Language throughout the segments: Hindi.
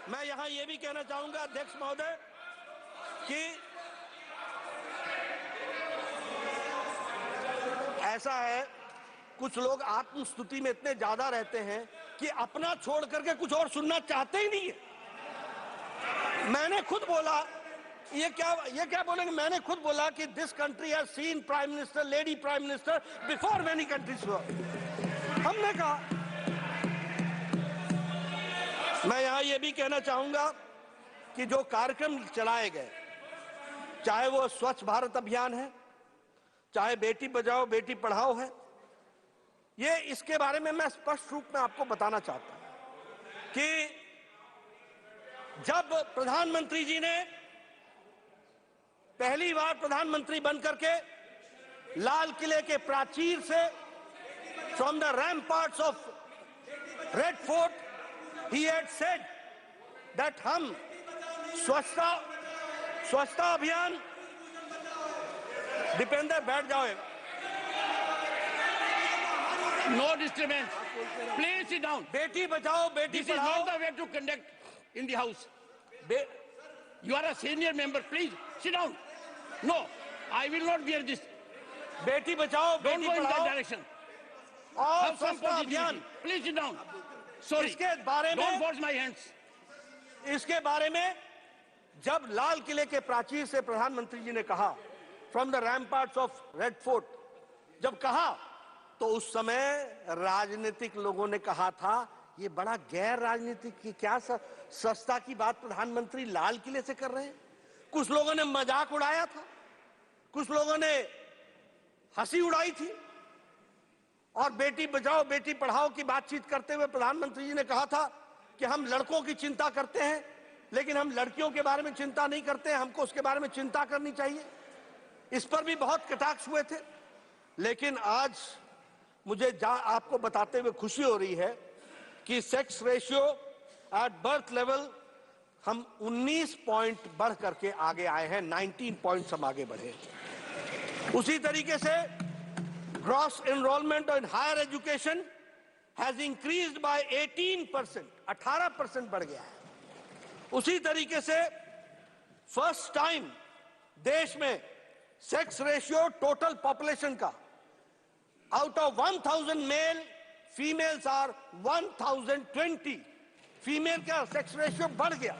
मैं यहां यह भी कहना चाहूंगा अध्यक्ष महोदय कि ऐसा है, कुछ लोग आत्मस्तुति में इतने ज्यादा रहते हैं कि अपना छोड़ करके कुछ और सुनना चाहते ही नहीं है। मैंने खुद बोला, ये क्या बोलेंगे, मैंने खुद बोला कि this country has seen prime minister, lady prime minister before many countries. हमने कहा, मैं यहां यह भी कहना चाहूंगा कि जो कार्यक्रम चलाए गए, चाहे वो स्वच्छ भारत अभियान है, चाहे बेटी बचाओ बेटी पढ़ाओ है, ये इसके बारे में मैं स्पष्ट रूप में आपको बताना चाहता हूं कि जब प्रधानमंत्री जी ने पहली बार प्रधानमंत्री बनकर के लाल किले के प्राचीर से, from the ramparts of Red Fort, he had said that हम स्वच्छता अभियान, दीपेंद्र बैठ जाओ, no disturbance, please sit down. Beti Bachao Beti This is पढ़ाओ, not the way to conduct in the house. You are a senior member, please sit down. No, I will not bear this. Beti Bachao Don't बेटी go in that पढ़ाओ direction. और Have some स्वच्छता अभियान, positivity. Please sit down. Sorry, इसके बारे don't में, force my hands. इसके बारे में जब लाल किले के प्राचीर से प्रधानमंत्री जी ने कहा, from the ramparts of Red Fort, जब कहा तो उस समय राजनीतिक लोगों ने कहा था ये बड़ा गैर राजनीतिक की क्या स्वच्छता की बात प्रधानमंत्री लाल किले से कर रहे हैं। कुछ लोगों ने मजाक उड़ाया था, कुछ लोगों ने हंसी उड़ाई थी, और बेटी बचाओ बेटी पढ़ाओ की बातचीत करते हुए प्रधानमंत्री जी ने कहा था कि हम लड़कों की चिंता करते हैं लेकिन हम लड़कियों के बारे में चिंता नहीं करते हैं, हमको उसके बारे में चिंता करनी चाहिए। इस पर भी बहुत कटाक्ष हुए थे। लेकिन आज मुझे आपको बताते हुए खुशी हो रही है कि sex ratio at birth level हम 19 पॉइंट बढ़ करके आगे आए हैं, 19 पॉइंट्स हम आगे बढ़े। उसी तरीके से gross enrolment in higher education has increased by 18%, 18% बढ़ गया है। उसी तरीके से फर्स्ट टाइम देश में सेक्स रेशियो टोटल पॉपुलेशन का, out of 1000 male, females are 1020, female का सेक्स रेशियो बढ़ गया।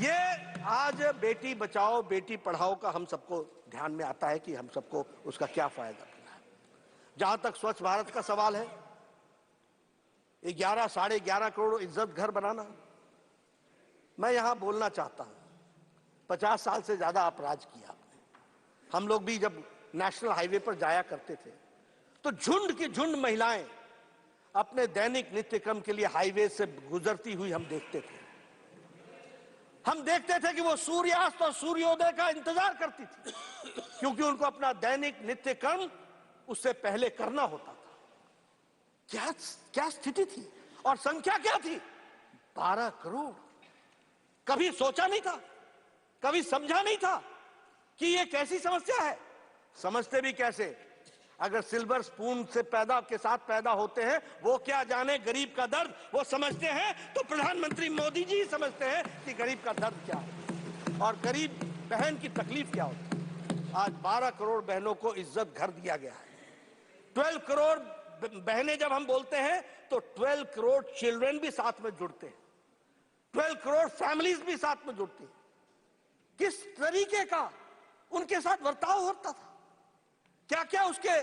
ये आज बेटी बचाओ बेटी पढ़ाओ का हम सबको ध्यान में आता है कि हम सबको उसका क्या फायदा मिला है। जहां तक स्वच्छ भारत का सवाल है, 11 - 11.5 करोड़ इज्जत घर बनाना, मैं यहां बोलना चाहता हूं, 50 साल से ज्यादा आप राज किया आपने। हम लोग भी जब नेशनल हाईवे पर जाया करते थे तो झुंड की झुंड महिलाएं अपने दैनिक नित्य क्रम के लिए हाईवे से गुजरती हुई हम देखते थे। हम देखते थे कि वो सूर्यास्त और सूर्योदय का इंतजार करती थी, क्योंकि उनको अपना दैनिक नित्य कर्म उससे पहले करना होता था। क्या स्थिति थी और संख्या क्या थी? 12 करोड़। कभी सोचा नहीं था, कभी समझा नहीं था कि ये कैसी समस्या है। समझते भी कैसे? अगर सिल्वर स्पून से के साथ पैदा होते हैं, वो क्या जाने गरीब का दर्द, वो समझते हैं तो प्रधानमंत्री मोदी जी समझते हैं कि गरीब का दर्द क्या है और गरीब बहन की तकलीफ क्या होती है। आज 12 करोड़ बहनों को इज्जत घर दिया गया है। 12 करोड़ बहनें जब हम बोलते हैं तो 12 करोड़ चिल्ड्रन भी साथ में जुड़ते हैं, 12 करोड़ फैमिलीज भी साथ में जुड़ती हैं। किस तरीके का उनके साथ बर्ताव होता था, क्या क्या उसके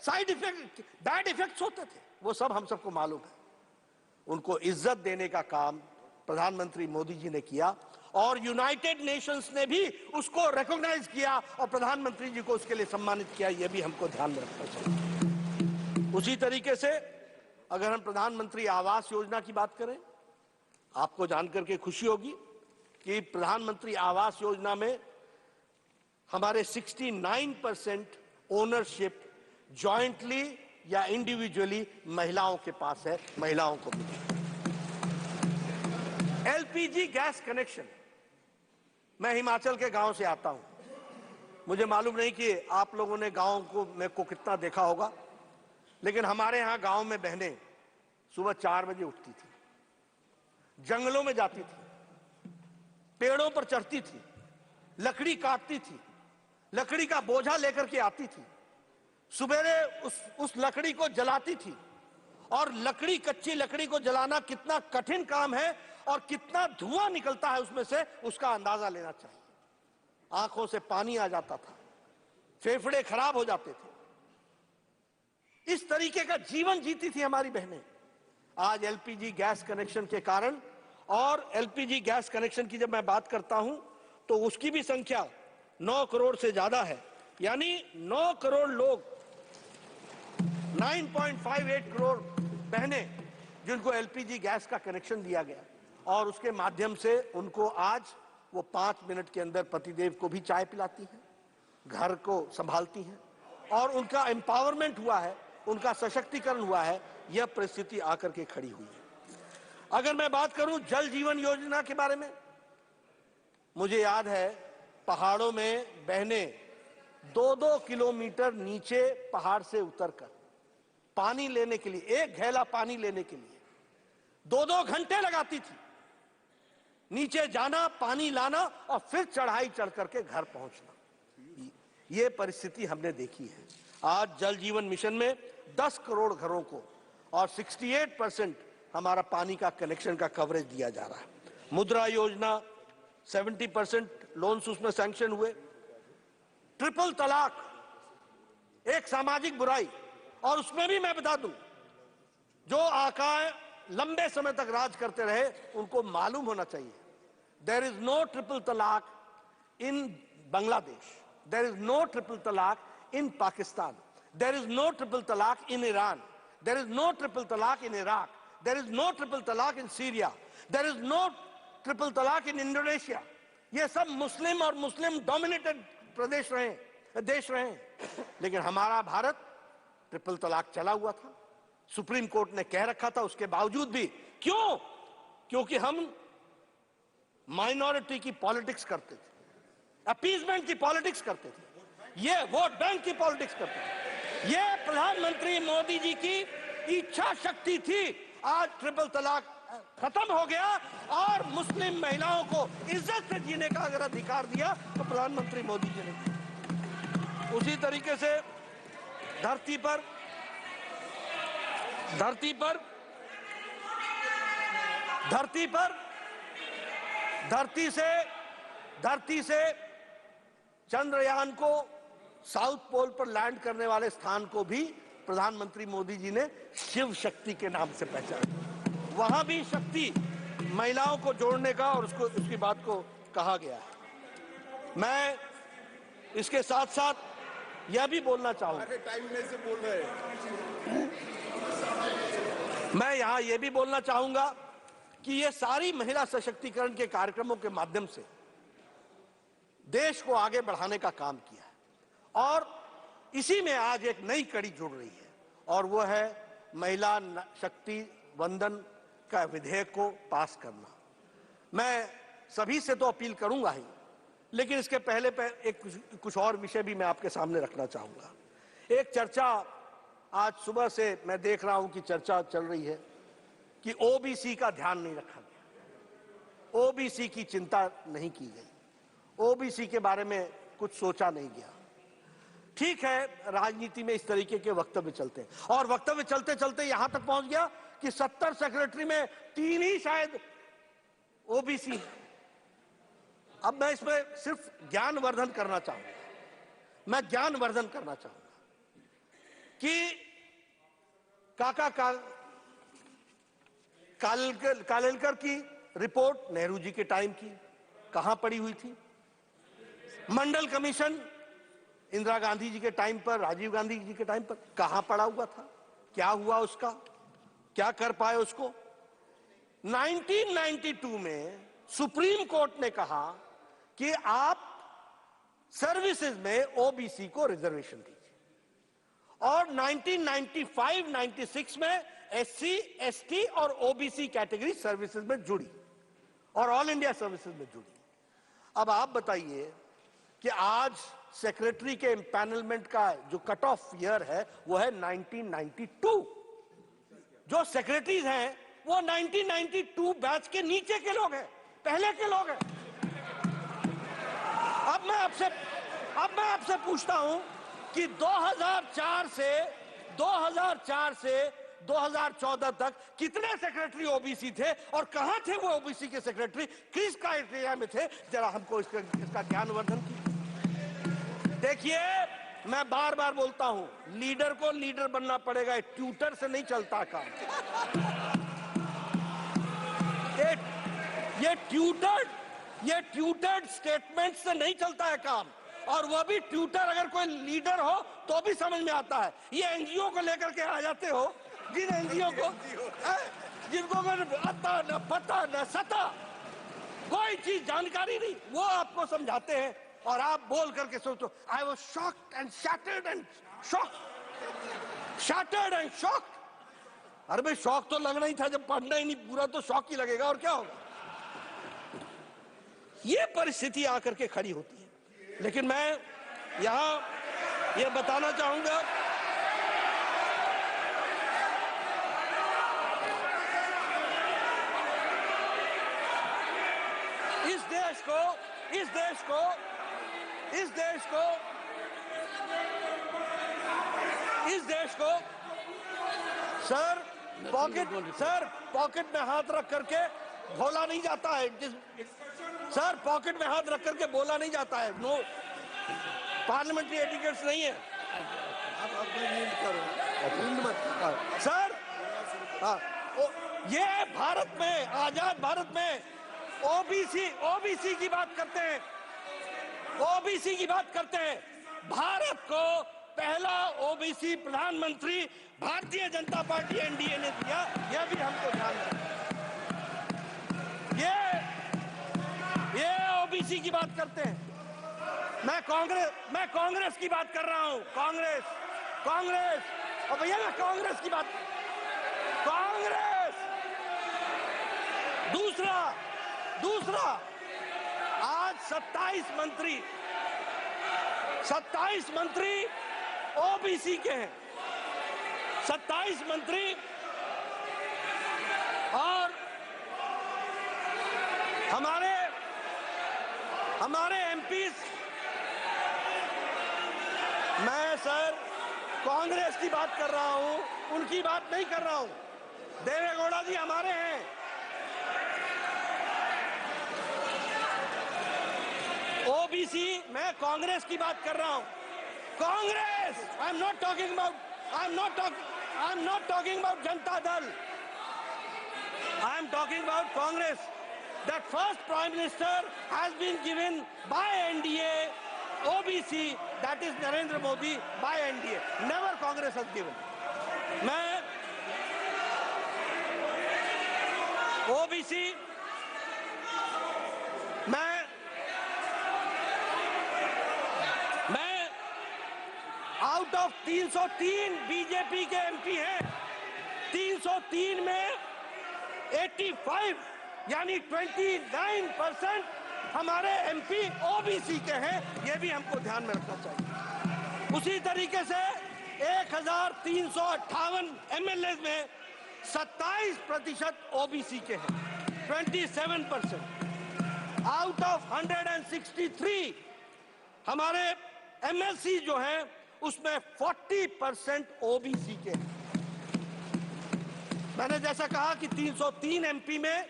साइड इफेक्ट, बैड इफेक्ट्स होते थे, वो सब हम सबको मालूम है। उनको इज्जत देने का काम प्रधानमंत्री मोदी जी ने किया और यूनाइटेड नेशंस ने भी उसको रिकॉग्नाइज किया और प्रधानमंत्री जी को उसके लिए सम्मानित किया। यह भी हमको ध्यान में रखना चाहिए। उसी तरीके से अगर हम प्रधानमंत्री आवास योजना की बात करें, आपको जानकर के खुशी होगी कि प्रधानमंत्री आवास योजना में हमारे 69% ओनरशिप जॉइंटली या इंडिविजुअली महिलाओं के पास है, महिलाओं को मिली। एलपीजी गैस कनेक्शन, मैं हिमाचल के गांव से आता हूं, मुझे मालूम नहीं कि आप लोगों ने गांव को कितना देखा होगा, लेकिन हमारे यहां गांव में बहनें सुबह 4 बजे उठती थी, जंगलों में जाती थी, पेड़ों पर चढ़ती थी, लकड़ी काटती थी, लकड़ी का बोझा लेकर के आती थी, सुबेरे उस लकड़ी को जलाती थी। और लकड़ी, कच्ची लकड़ी को जलाना कितना कठिन काम है और कितना धुआं निकलता है उसमें से, उसका अंदाजा लेना चाहिए। आंखों से पानी आ जाता था, फेफड़े खराब हो जाते थे। इस तरीके का जीवन जीती थी हमारी बहनें। आज एलपीजी गैस कनेक्शन के कारण, और एलपीजी गैस कनेक्शन की जब मैं बात करता हूं तो उसकी भी संख्या 9 करोड़ से ज्यादा है। यानी 9 करोड़ लोग, 9.58 करोड़ बहनें जिनको एलपीजी गैस का कनेक्शन दिया गया, और उसके माध्यम से उनको आज वो 5 मिनट के अंदर पतिदेव को भी चाय पिलाती हैं, घर को संभालती हैं, और उनका एम्पावरमेंट हुआ है, उनका सशक्तिकरण हुआ है। यह परिस्थिति आकर के खड़ी हुई है। अगर मैं बात करूं जल जीवन योजना के बारे में, मुझे याद है पहाड़ों में बहनें 2-2 किलोमीटर नीचे पहाड़ से उतरकर पानी लेने के लिए, एक घेला पानी लेने के लिए 2-2 घंटे लगाती थी। नीचे जाना, पानी लाना और फिर चढ़ाई चढ़ करके घर पहुंचना। ये परिस्थिति हमने देखी है। आज जल जीवन मिशन में 10 करोड़ घरों को और 68% हमारा पानी का कनेक्शन का कवरेज दिया जा रहा है। मुद्रा योजना 70% लोन्स उसमें सैंक्शन हुए। ट्रिपल तलाक एक सामाजिक बुराई, और उसमें भी मैं बता दूं, जो आकाएं लंबे समय तक राज करते रहे उनको मालूम होना चाहिए, there is no triple talaq in Bangladesh, there is no triple talaq in Pakistan, there is no triple talaq in Iran, there is no triple talaq in Iraq, there is no triple talaq in Syria, there is no triple talaq in Indonesia. ये सब मुस्लिम और मुस्लिम डोमिनेटेड देश रहे, लेकिन हमारा भारत ट्रिपल तलाक चला हुआ था। सुप्रीम कोर्ट ने कह रखा था, उसके बावजूद भी क्यों? क्योंकि हम माइनॉरिटी की पॉलिटिक्स करते थे, अपीजमेंट की पॉलिटिक्स करते थे, ये वोट बैंक की पॉलिटिक्स करते थे। ये प्रधानमंत्री मोदी जी की इच्छा शक्ति थी। आज ट्रिपल तलाक खत्म हो गया और मुस्लिम महिलाओं को इज्जत से जीने का अगर अधिकार दिया तो प्रधानमंत्री मोदी जी ने दिया। उसी तरीके से धरती से चंद्रयान को साउथ पोल पर लैंड करने वाले स्थान को भी प्रधानमंत्री मोदी जी ने शिव शक्ति के नाम से पहचाना। वहां भी शक्ति, महिलाओं को जोड़ने का और उसकी बात को कहा गया है। मैं इसके साथ साथ यह भी बोलना चाहूंगा, टाइम में से बोल रहे हैं, मैं यहां यह भी बोलना चाहूंगा कि ये सारी महिला सशक्तिकरण के कार्यक्रमों के माध्यम से देश को आगे बढ़ाने का काम किया है, और इसी में आज एक नई कड़ी जुड़ रही है, और वो है महिला शक्ति वंदन का विधेयक को पास करना। मैं सभी से तो अपील करूंगा ही, लेकिन इसके पहले कुछ और विषय भी मैं आपके सामने रखना चाहूंगा। एक चर्चा आज सुबह से मैं देख रहा हूं कि चर्चा चल रही है कि ओबीसी का ध्यान नहीं रखा गया, ओबीसी की चिंता नहीं की गई, ओबीसी के बारे में कुछ सोचा नहीं गया। ठीक है, राजनीति में इस तरीके के वक्तव्य चलते हैं, और वक्तव्य चलते चलते यहां तक पहुंच गया कि 70 सेक्रेटरी में 3 ही शायद ओबीसी। अब मैं इसमें सिर्फ ज्ञानवर्धन करना चाहूंगा, मैं ज्ञानवर्धन करना चाहूंगा कि कालेलकर की रिपोर्ट नेहरू जी के टाइम की कहां पड़ी हुई थी? मंडल कमीशन इंदिरा गांधी जी के टाइम पर, राजीव गांधी जी के टाइम पर कहां पड़ा हुआ था? क्या हुआ उसका? क्या कर पाए उसको? 1992 में सुप्रीम कोर्ट ने कहा कि आप सर्विसेज में ओबीसी को रिजर्वेशन दीजिए, और 1995-96 में एससी, एसटी और ओबीसी कैटेगरी सर्विसेज में जुड़ी और ऑल इंडिया सर्विसेज में जुड़ी। अब आप बताइए कि आज सेक्रेटरी के एम्पैनलमेंट का जो कट ऑफ ईयर है वो है 1992। जो सेक्रेटरीज हैं वो 1992 बैच के नीचे के लोग हैं, पहले के लोग हैं। अब मैं आपसे पूछता हूं कि 2004 से 2014 तक कितने सेक्रेटरी ओबीसी थे और कहां थे वो ओबीसी के सेक्रेटरी, किस क्राइटेरिया में थे? जरा हमको इसका ज्ञानवर्धन कीजिए। देखिए, मैं बार बार बोलता हूं, लीडर को लीडर बनना पड़ेगा, ट्यूटर से नहीं चलता काम। ये ट्यूटर्ड स्टेटमेंट से नहीं चलता है काम, और वो भी ट्यूटर अगर कोई लीडर हो तो भी समझ में आता है। ये एनजीओ को लेकर के आ जाते हो, जिन एनजीओ को जिनको आता न पता न सता, कोई चीज जानकारी नहीं, वो आपको समझाते हैं और आप बोल करके सोचो I was shocked and shattered and shocked. अरे भाई, शौक तो लगना ही था, जब पढ़ना ही नहीं पूरा तो शौक ही लगेगा, और क्या होगा? ये परिस्थिति आकर के खड़ी होती है। लेकिन मैं यहां ये बताना चाहूंगा, इस देश को सर पॉकेट में हाथ रख करके बोला नहीं जाता है। सर, पॉकेट में हाथ रख करके बोला नहीं जाता है। नो, पार्लियामेंट्री एटिकेट्स नहीं है। सर, ये भारत में, आजाद भारत में ओबीसी की बात करते हैं। भारत को पहला ओबीसी प्रधानमंत्री भारतीय जनता पार्टी एनडीए ने दिया, यह भी हमको ध्यान रखना। ये ओबीसी की बात करते हैं। मैं कांग्रेस की बात कर रहा हूं। कांग्रेस, और भैया मैं कांग्रेस की बात, दूसरा आज 27 मंत्री ओबीसी के हैं, 27 मंत्री, और हमारे एमपीज। मैं सर कांग्रेस की बात कर रहा हूं, उनकी बात नहीं कर रहा हूं। देवेगौड़ा जी हमारे हैं। ओबीसी, मैं कांग्रेस की बात कर रहा हूं। Congress, I am not talking about Janata Dal, I am talking about Congress. That first Prime Minister has been given by NDA OBC, that is Narendra Modi, by NDA. Never Congress has given. मैं OBC, मैं आउट ऑफ 303 बीजेपी के एमपी हैं, 303 में 85 यानी 29% हमारे एमपी ओबीसी के हैं। ये भी हमको ध्यान में रखना चाहिए। उसी तरीके से 1358 एमएलए में 27% ओबीसी के हैं, 27%। आउट ऑफ 163 हमारे एमएलसी जो हैं, उसमें 40% ओबीसी के हैं। मैंने जैसा कहा कि 303 एमपी में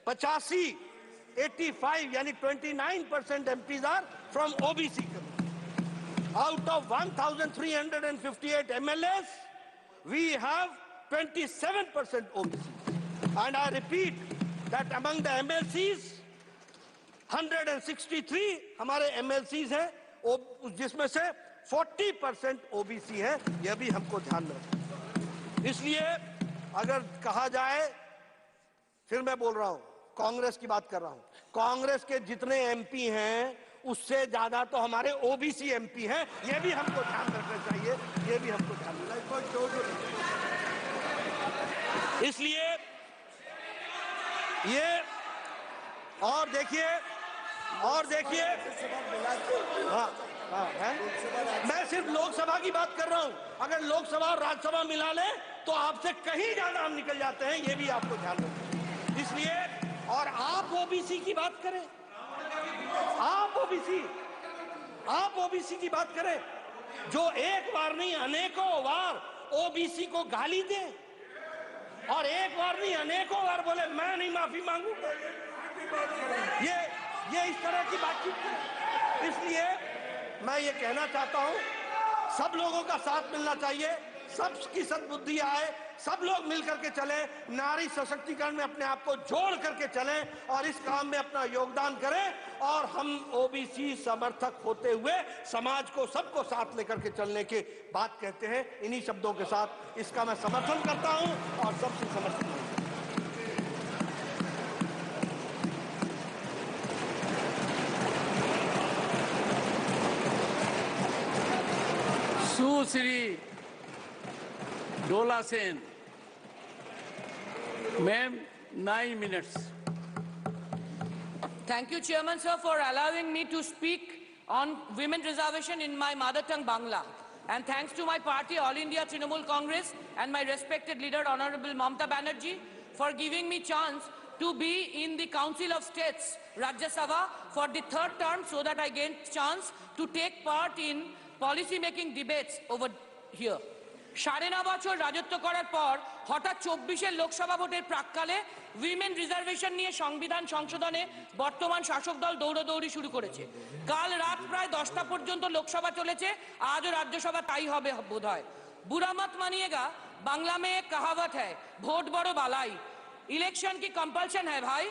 85 यानी 29% MPs are from OBC community. Out of 1358 MLAs we have 27% OBC, and I repeat that among the MLCs 163 हमारे एमएलसीज हैं, जिसमें से 40% ओबीसी है। यह भी हमको ध्यान में रखना। इसलिए अगर कहा जाए, फिर मैं बोल रहा हूं, कांग्रेस की बात कर रहा हूं, कांग्रेस के जितने एमपी हैं उससे ज्यादा तो हमारे ओबीसी एमपी हैं। यह भी हमको ध्यान रखना चाहिए, यह भी हमको ध्यान रखना चाहिए। इसलिए ये और देखिए, हाँ, है? मैं सिर्फ लोकसभा की बात कर रहा हूं। अगर लोकसभा और राज्यसभा मिला ले तो आपसे कहीं ज्यादा हम निकल जाते हैं, ये भी आपको ध्यान रखना। इसलिए और आप ओबीसी की बात करें, आप ओबीसी की बात करें, जो एक बार नहीं अनेकों बार ओबीसी को गाली दे और एक बार नहीं अनेकों बार बोले मैं नहीं माफी मांगूंगा, ये इस तरह की बातचीत है। इसलिए मैं ये कहना चाहता हूं, सब लोगों का साथ मिलना चाहिए, सबकी सद्बुद्धि आए, सब लोग मिलकर के चले, नारी सशक्तिकरण में अपने आप को जोड़ करके चलें और इस काम में अपना योगदान करें। और हम ओबीसी समर्थक होते हुए समाज को सबको साथ लेकर के चलने की बात कहते हैं। इन्हीं शब्दों के साथ इसका मैं समर्थन करता हूं और सबसे समर्थन करता हूं। सुश्री Dola Sen, ma'am 9 minutes. Thank you, Chairman, sir, for allowing me to speak on women reservation in my mother tongue, Bangla. And thanks to my party, All India Trinamool Congress, and my respected leader, Honorable Mamata Banerjee, for giving me chance to be in the Council of States, Rajya Sabha, for the 3rd term, so that I gained chance to take part in policy-making debates over here. 9.5 বছর রাজত্ব করার পর হঠাৎ 24-এর লোকসভা ভোটের প্রাক্কালে উইমেন রিজার্ভেশন নিয়ে সংবিধান সংশোধনে বর্তমান শাসক দল দৌড়াদৌড়ি শুরু করেছে। কাল রাত প্রায় 10টা পর্যন্ত লোকসভা চলেছে, আজও রাজ্যসভা তাই হবে বোধহয়। বুরা মত মানিয়েগা, বাংলা में एक कहावत है, ভোট বড় বালাই। ইলেকশন কি কম্পালশন है भाई?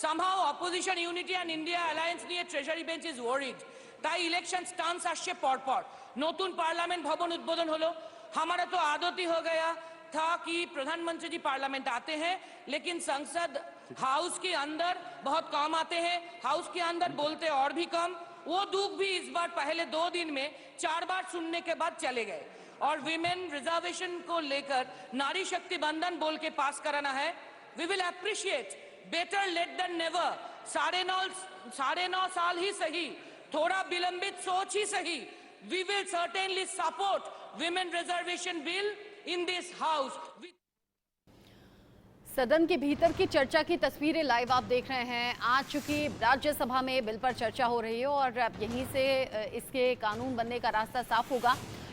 somehow opposition unity and India alliance নিয়ে ট্রেজারি বেঞ্চ is worried। তাই ইলেকশন স্টান্স আসছে পরপর। নতুন পার্লামেন্ট ভবন উদ্বোধন হলো। हमारा तो आदत ही हो गया था कि प्रधानमंत्री जी पार्लियामेंट आते हैं, लेकिन संसद हाउस के अंदर बहुत कम आते हैं, हाउस के अंदर बोलते और भी कम। वो दुख भी इस बार पहले 2 दिन में 4 बार सुनने के बाद चले गए। और विमेन रिजर्वेशन को लेकर नारी शक्ति बंधन बोल के पास कराना है। We will appreciate, better late than never. 9.5 साल ही सही, थोड़ा विलंबित सोच ही सही। We will certainly support women reservation bill in this house. सदन के भीतर की चर्चा की तस्वीरें लाइव आप देख रहे हैं। आज चूंकि राज्यसभा में बिल पर चर्चा हो रही है और अब यहीं से इसके कानून बनने का रास्ता साफ होगा।